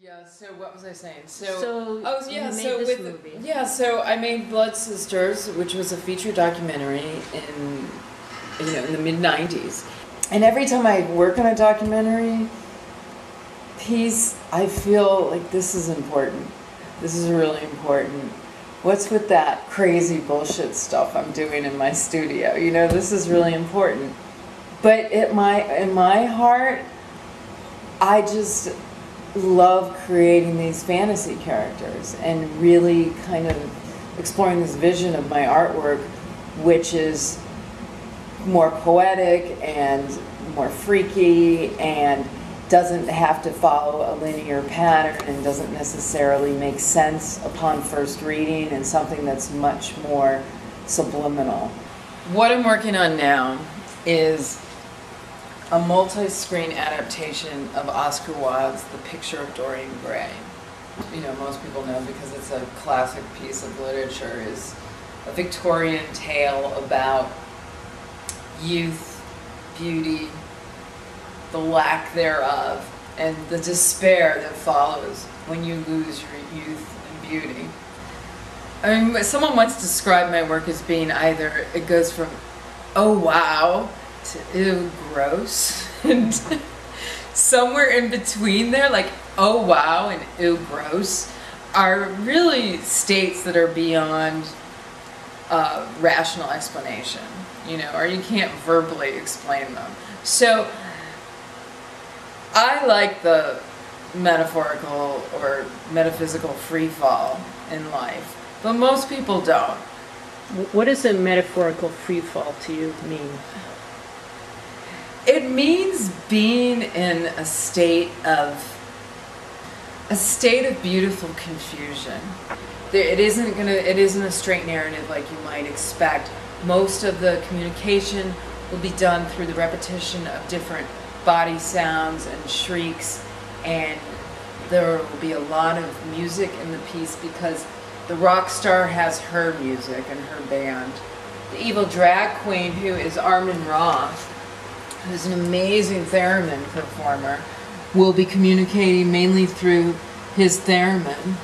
Yeah, so what was I saying? So you made this movie. Yeah, so I made Blood Sisters, which was a feature documentary in the mid-90s. And every time I work on a documentary piece, I feel like this is important. This is really important. What's with that crazy bullshit stuff I'm doing in my studio? You know, this is really important. But in my heart, I just love creating these fantasy characters and really kind of exploring this vision of my artwork, which is more poetic and more freaky and doesn't have to follow a linear pattern and doesn't necessarily make sense upon first reading, and something that's much more subliminal. What I'm working on now is a multi-screen adaptation of Oscar Wilde's The Picture of Dorian Gray. You know, most people know because it's a classic piece of literature, is a Victorian tale about youth, beauty, the lack thereof, and the despair that follows when you lose your youth and beauty. I mean, someone once described my work as being either, it goes from, oh wow, to ew, gross, and somewhere in between there, like oh wow and ew, gross, are really states that are beyond rational explanation, you know, or you can't verbally explain them. So I like the metaphorical or metaphysical free fall in life, but most people don't. What does a metaphorical free fall to you mean? It means being in a state of beautiful confusion. It isn't a straight narrative like you might expect. Most of the communication will be done through the repetition of different body sounds and shrieks, and there will be a lot of music in the piece because the rock star has her music and her band. The evil drag queen, who is Armin Roth, who's an amazing theremin performer, will be communicating mainly through his theremin.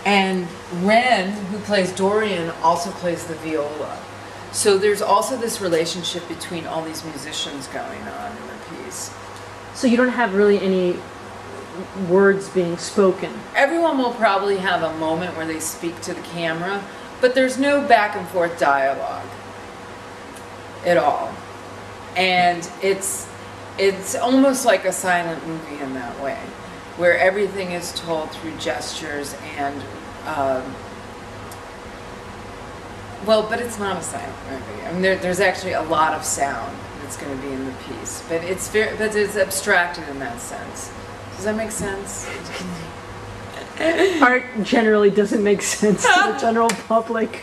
And Ren, who plays Dorian, also plays the viola. So there's also this relationship between all these musicians going on in the piece. So you don't have really any words being spoken? Everyone will probably have a moment where they speak to the camera, but there's no back and forth dialogue at all. And it's almost like a silent movie in that way, where everything is told through gestures and well, but it's not a silent movie. I mean, there's actually a lot of sound that's going to be in the piece, but it's abstracted in that sense. Does that make sense? Art generally doesn't make sense to the general public.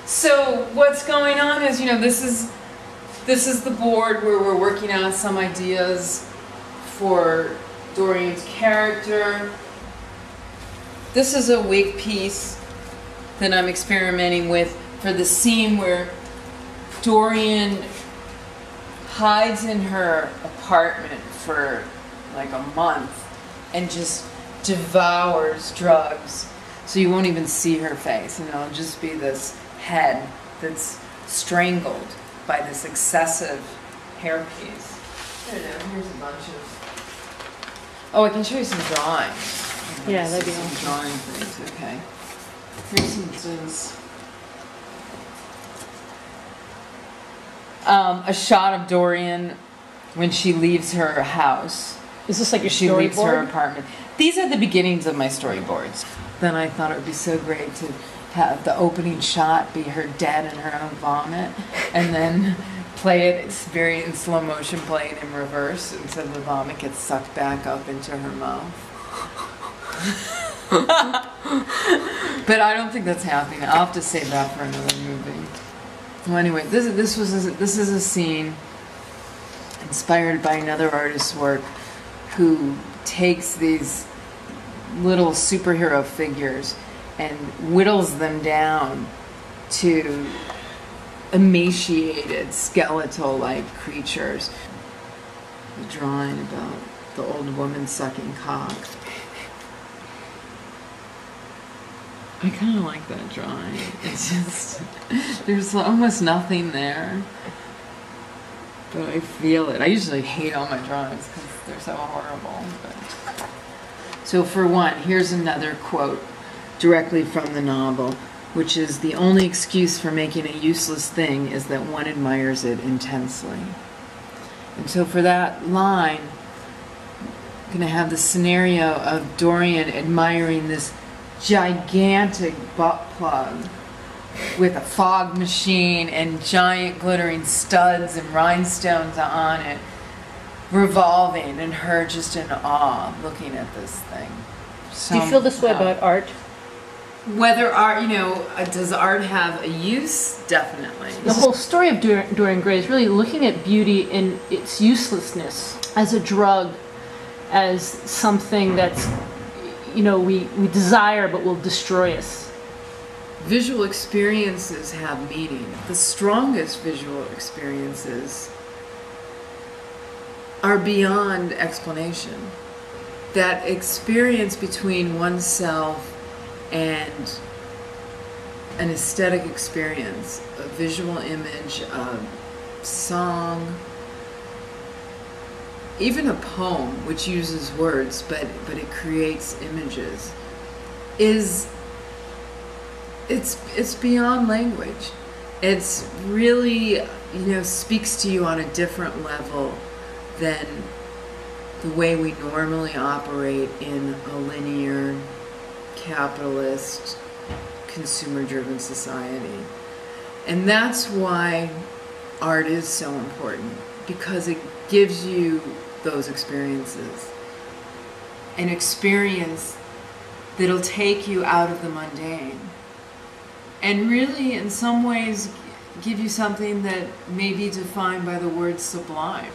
So what's going on is, you know, this is the board where we're working on some ideas for Dorian's character. This is a wig piece that I'm experimenting with for the scene where Dorian hides in her apartment for like a month and just devours drugs. So you won't even see her face, and it'll just be this head that's strangled by this excessive hairpiece. I don't know, here's a bunch of... Oh, I can show you some drawings. Yeah, that'd be some awesome. drawing things, okay. Here's some things. A shot of Dorian when she leaves her house. Is this like your She leaves her storyboard? apartment. These are the beginnings of my storyboards. Then I thought it would be so great to have the opening shot be her dead in her own vomit, and then play it very in slow motion, play it in reverse, and so the vomit gets sucked back up into her mouth. But I don't think that's happening. I'll have to save that for another movie. Well, anyway, this is a scene inspired by another artist's work, who takes these little superhero figures and whittles them down to emaciated skeletal-like creatures. A drawing about the old woman sucking cock. I kind of like that drawing. It's just, there's almost nothing there. But I feel it. I usually hate all my drawings because they're so horrible. But. So for one, here's another quote directly from the novel, which is, "The only excuse for making a useless thing is that one admires it intensely." And so for that line, I'm going to have the scenario of Dorian admiring this gigantic butt plug with a fog machine and giant glittering studs and rhinestones on it, revolving, and her just in awe looking at this thing. Do you feel this way about art? Whether art, you know, does art have a use? Definitely. The whole story of Dorian Gray is really looking at beauty in its uselessness as a drug, as something that's, you know, we desire but will destroy us. Visual experiences have meaning. The strongest visual experiences are beyond explanation. That experience between oneself and an aesthetic experience, a visual image, a song, even a poem which uses words but it creates images, it's beyond language. It's really, you know, speaks to you on a different level than the way we normally operate in a linear, capitalist, consumer-driven society. And that's why art is so important, because it gives you those experiences. An experience that'll take you out of the mundane. And really, in some ways, give you something that may be defined by the word sublime.